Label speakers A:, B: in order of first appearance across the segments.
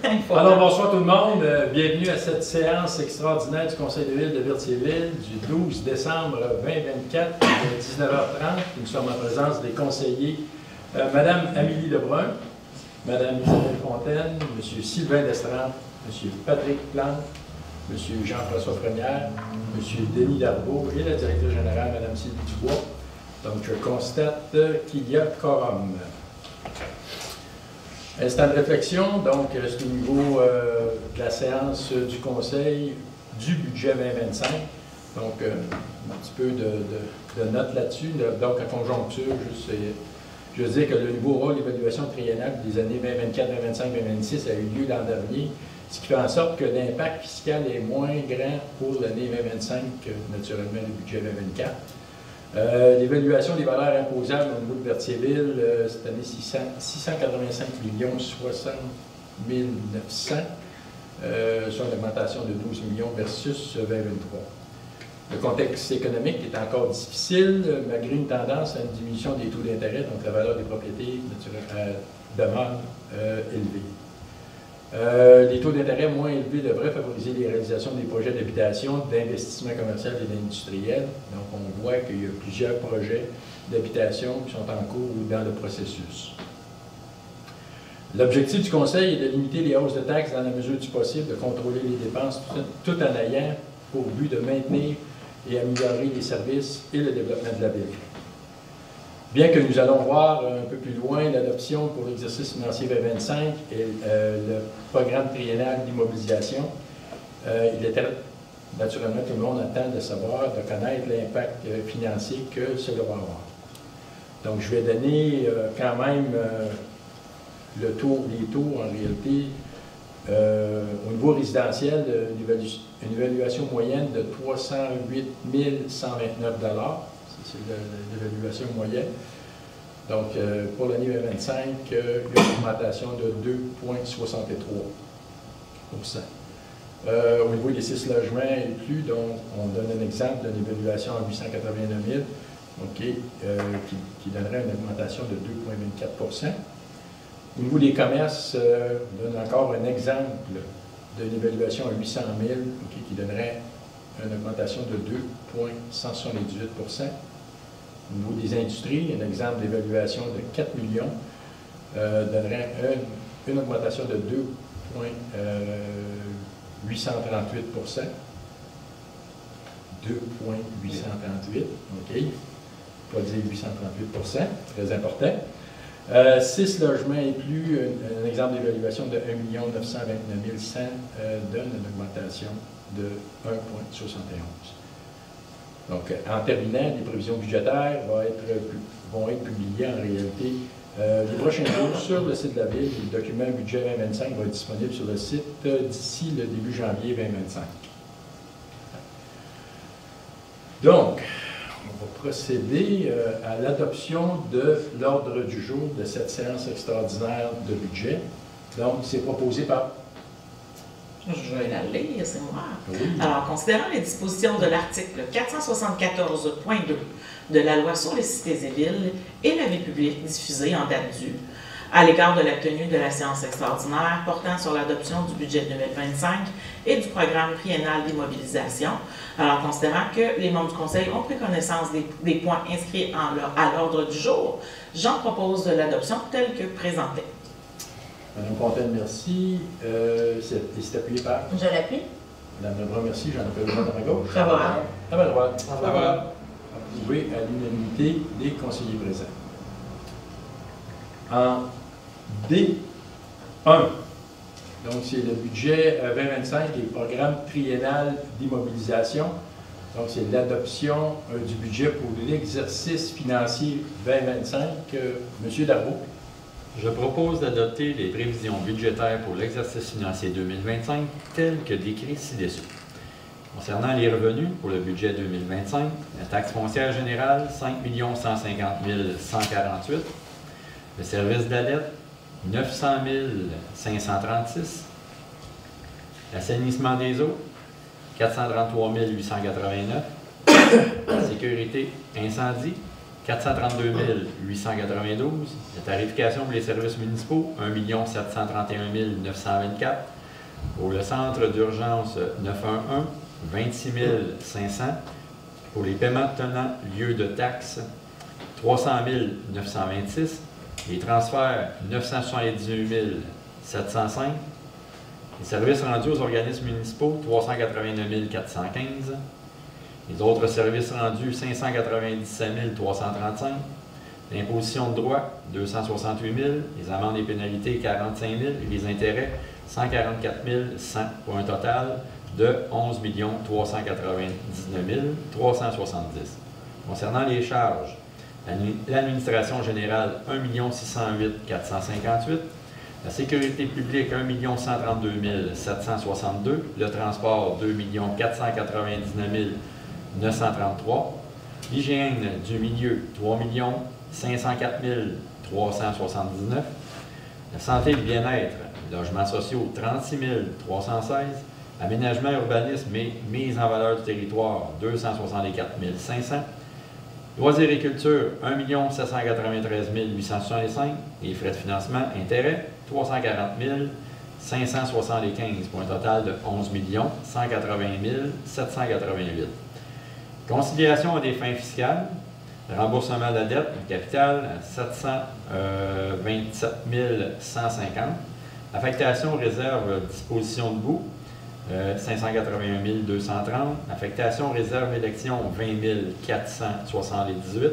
A: Alors, bonsoir tout le monde. Bienvenue à cette séance extraordinaire du Conseil de ville de Berthierville du 12 décembre 2024 à 19h30. Nous sommes en présence des conseillers Madame Amélie Lebrun, Madame Isabelle Fontaine, Monsieur Sylvain Destremps, Monsieur Patrick Plante, Monsieur Jean-François Première, Monsieur Denis Darbeau et la directrice générale, Madame Sylvie Dubois. Donc, je constate qu'il y a quorum. Instant de réflexion, donc c'est au niveau de la séance du Conseil du budget 2025. Donc, un petit peu de notes là-dessus. Donc, la conjoncture, je veux dire que le nouveau rôle d'évaluation triennale des années 2024, 2025, 2026 a eu lieu l'an dernier, ce qui fait en sorte que l'impact fiscal est moins grand pour l'année 2025 que naturellement le budget 2024. L'évaluation des valeurs imposables au niveau de Berthierville, cette année, 685 60 900, soit une augmentation de 12 millions versus 2023. Le contexte économique est encore difficile, malgré une tendance à une diminution des taux d'intérêt, donc la valeur des propriétés demeure élevée. Les taux d'intérêt moins élevés devraient favoriser les réalisations des projets d'habitation, d'investissement commercial et d'industriel. Donc, on voit qu'il y a plusieurs projets d'habitation qui sont en cours ou dans le processus. L'objectif du Conseil est de limiter les hausses de taxes dans la mesure du possible, de contrôler les dépenses tout en ayant pour but de maintenir et améliorer les services et le développement de la ville. Bien que nous allons voir un peu plus loin l'adoption pour l'exercice financier 2025 et le programme triennal d'immobilisation, il était naturellement tout le monde attend de savoir, de connaître l'impact financier que cela va avoir. Donc, je vais donner quand même les taux en réalité. Au niveau résidentiel, une évaluation moyenne de 308 129 $. C'est l'évaluation moyenne. Donc, pour l'année 2025, il y a une augmentation de 2,63 %. Au niveau des 6 logements et plus, donc, on donne un exemple d'une évaluation à 889 000, okay, qui donnerait une augmentation de 2,24 %. Au niveau des commerces, on donne encore un exemple d'une évaluation à 800 000, okay, qui donnerait une augmentation de 2,178 %. Au niveau des industries, un exemple d'évaluation de 4 millions donnerait une augmentation de 2,838 %. 2,838, OK. Pas dire 838 %, très important. 6 logements et plus, un exemple d'évaluation de 1 929 100 donne une augmentation de 1,71. Donc, en terminant, les prévisions budgétaires vont être publiées en réalité les prochains jours sur le site de la Ville. Le document budget 2025 va être disponible sur le site d'ici le début janvier 2025. Donc, on va procéder à l'adoption de l'ordre du jour de cette séance extraordinaire de budget. Donc, c'est proposé par...
B: Je vais la lire, c'est moi.
A: Oui.
B: Alors, considérant les dispositions de l'article 474.2 de la loi sur les cités et villes et la vie publique diffusée en date du, à l'égard de la tenue de la séance extraordinaire portant sur l'adoption du budget 2025 et du programme triennal d'immobilisation, alors considérant que les membres du Conseil ont pris connaissance des points inscrits à l'ordre du jour, j'en propose de l'adoption telle que présentée.
A: Madame Fontaine, merci. C'est appuyé par?
C: Je l'appuie.
A: Madame Lebrun, merci. J'en appelle une à ma gauche.
B: Favorable.
A: À ma droite. Favorable. Approuvé à l'unanimité des conseillers présents. En D1, donc c'est le budget 2025 et le programme triennal d'immobilisation. Donc c'est l'adoption du budget pour l'exercice financier 2025. Monsieur Darbeau.
D: Je propose d'adopter les prévisions budgétaires pour l'exercice financier 2025 telles que décrites ci-dessus. Concernant les revenus pour le budget 2025, la taxe foncière générale, 5 150 148. Le service de la dette, 900 536. L'assainissement des eaux, 433 889. La sécurité incendie, 432 892. La tarification pour les services municipaux, 1 731 924. Pour le centre d'urgence 911, 26 500. Pour les paiements tenant lieu de taxes, 300 926. Les transferts, 978 705. Les services rendus aux organismes municipaux, 389 415. Les autres services rendus, 597 335. L'imposition de droit, 268 000. Les amendes et pénalités, 45 000. Et les intérêts, 144 100 pour un total de 11 399 370. Concernant les charges, l'administration générale, 1 608 458. La sécurité publique, 1 132 762. Le transport, 2 499 933. L'hygiène du milieu, 3 504 379. La santé et le bien-être, logements sociaux, 36 316. Aménagement, urbanisme et mise en valeur du territoire, 264 500. Loisirs et culture, 1 793 865. Et frais de financement, intérêts, 340 575 pour un total de 11 180 788. Conciliation à des fins fiscales, remboursement de la dette, capital, 727 150. Affectation, réserve, disposition de bout, 581 230. Affectation, réserve, élection, 20 478.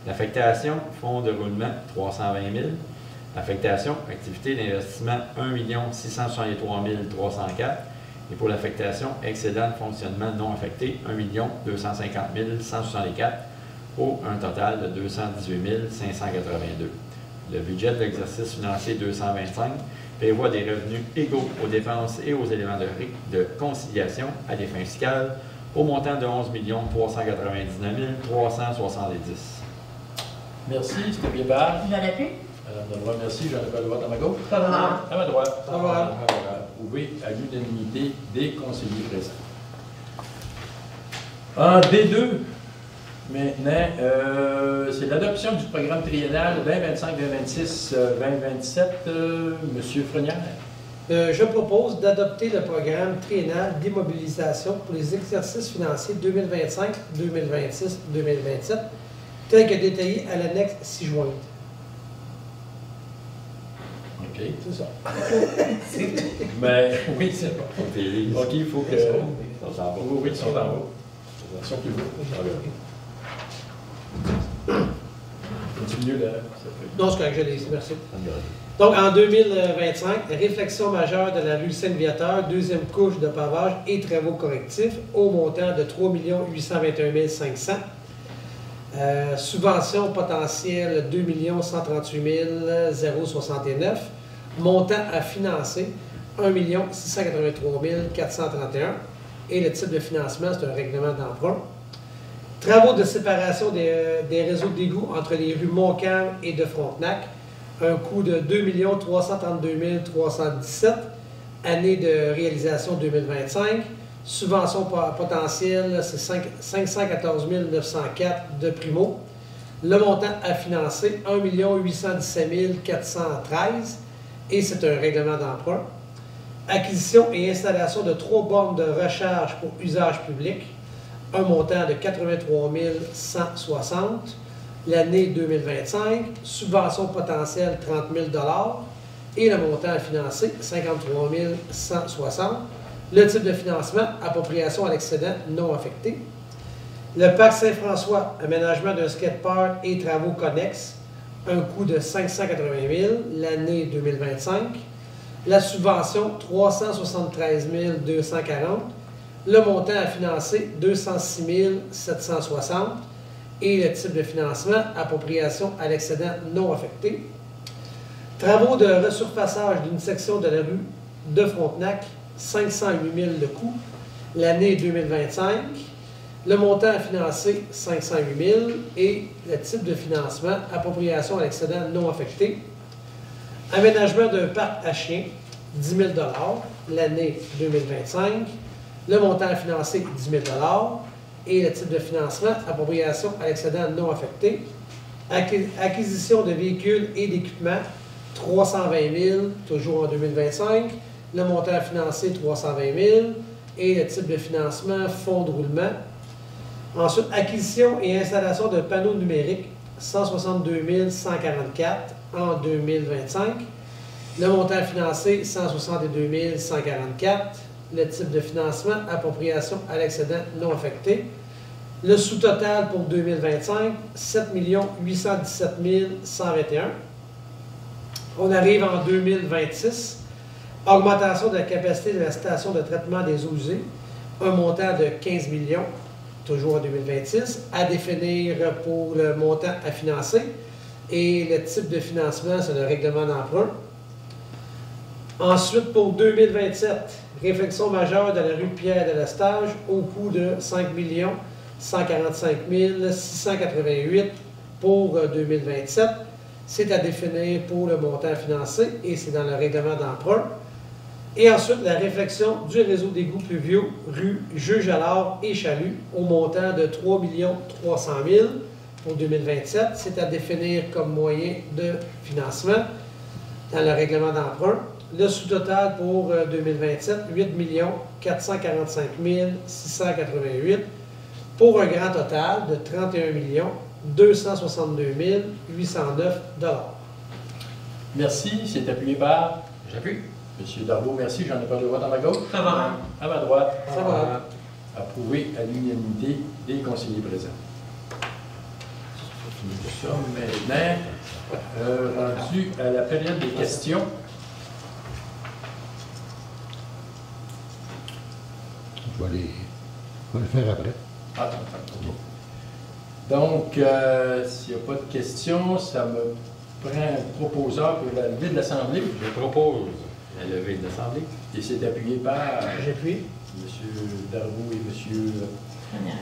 D: L'affectation, fonds de roulement, 320 000. Affectation, activité d'investissement, 1 663 304. Et pour l'affectation, excédent de fonctionnement non affecté, 1 250 164 pour un total de 218 582. Le budget de l'exercice financier 225 prévoit des revenus égaux aux dépenses et aux éléments de conciliation à des fins fiscales au montant de 11 399 370.
A: Merci, c'était bien barre.
C: Vous l'avez pu?
A: Madame Deloy, merci. J'en ai pas le droit à ma gauche.
C: Favorable.
A: À ma droite.
C: Favorable.
A: Approuvé à l'unanimité des conseillers présents. En D2, maintenant, c'est l'adoption du programme triennal 2025-2026, 2027. Monsieur Frenière.
E: Je propose d'adopter le programme triennal d'immobilisation pour les exercices financiers 2025, 2026, 2027, tel que détaillé à l'annexe 6 jointe.
A: OK.
E: C'est ça.
A: Mais oui, c'est bon.
D: OK,
A: OK, il faut que.
D: ils sont en bas.
A: Oui, ils sont en haut. Ils sont plus hauts. C'est mieux là.
E: Non, c'est correct, je l'ai ici, merci. Donc, en 2025, réflexion majeure de la rue Saint-Viateur, deuxième couche de pavage et travaux correctifs au montant de 3 821 500. Subvention potentielle 2 138 069. Montant à financer 1 683 431. Et le type de financement, c'est un règlement d'emprunt. Travaux de séparation des réseaux d'égouts entre les rues Montcalm et de Frontenac. Un coût de 2 332 317. Année de réalisation 2025. Subvention potentielle, c'est 514 904 de primo. Le montant à financer, 1 817 413. Et c'est un règlement d'emprunt. Acquisition et installation de 3 bornes de recharge pour usage public. Un montant de 83 160. L'année 2025. Subvention potentielle, 30 000 $. Et le montant à financer, 53 160. Le type de financement, appropriation à l'excédent non affecté. Le parc Saint-François, aménagement d'un skatepark et travaux connexes, un coût de 580 000 l'année 2025. La subvention, 373 240. Le montant à financer, 206 760. Et le type de financement, appropriation à l'excédent non affecté. Travaux de resurfaçage d'une section de la rue de Frontenac, 508 000 de coût, l'année 2025. Le montant à financer, 508 000 et le type de financement, appropriation à l'excédent non affecté. Aménagement d'un parc à chiens, 10 000 $, l'année 2025. Le montant à financer, 10 000 $ et le type de financement, appropriation à l'excédent non affecté. Acquisition de véhicules et d'équipements, 320 000, toujours en 2025. Le montant financé, 320 000. Et le type de financement, fonds de roulement. Ensuite, acquisition et installation de panneaux numériques, 162 144 en 2025. Le montant financé, 162 144. Le type de financement, appropriation à l'excédent non affecté. Le sous-total pour 2025, 7 817 121. On arrive en 2026. Augmentation de la capacité de la station de traitement des eaux usées. Un montant de 15 millions, toujours en 2026, à définir pour le montant à financer. Et le type de financement, c'est le règlement d'emprunt. Ensuite, pour 2027, réflexion majeure de la rue Pierre-de-Lestage au coût de 5 145 688 pour 2027. C'est à définir pour le montant financé et c'est dans le règlement d'emprunt. Et ensuite, la réflexion du réseau d'égouts pluviaux, rue Jules-Jalard et Chalut, au montant de 3 300 000 pour 2027. C'est à définir comme moyen de financement dans le règlement d'emprunt. Le sous-total pour 2027, 8 445 688 pour un grand total de 31 262 809 $.
A: Merci. C'est appuyé par
D: J'appuie.
A: M. Darbo. Merci. J'en ai pas de vote à ma gauche.
B: Favorable.
A: À ma droite.
E: Favorable.
A: Approuvé à l'unanimité des conseillers présents. Nous sommes maintenant rendus à la période des questions.
C: Je vais le faire après.
A: Ah, OK. Donc, s'il n'y a pas de questions, ça me prend un proposeur pour la levée de l'Assemblée.
D: Je propose la levée de l'Assemblée.
A: Et c'est appuyé par
E: J'appuie.
A: M. Darbo et M.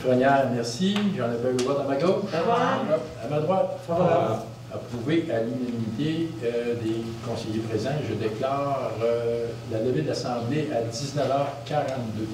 A: Frenière. Merci. J'en ai le vote à ma gauche.
B: Favorable.
A: À ma droite.
E: Favorable.
A: Approuvé à l'unanimité des conseillers présents. Je déclare la levée de l'Assemblée à 19h42.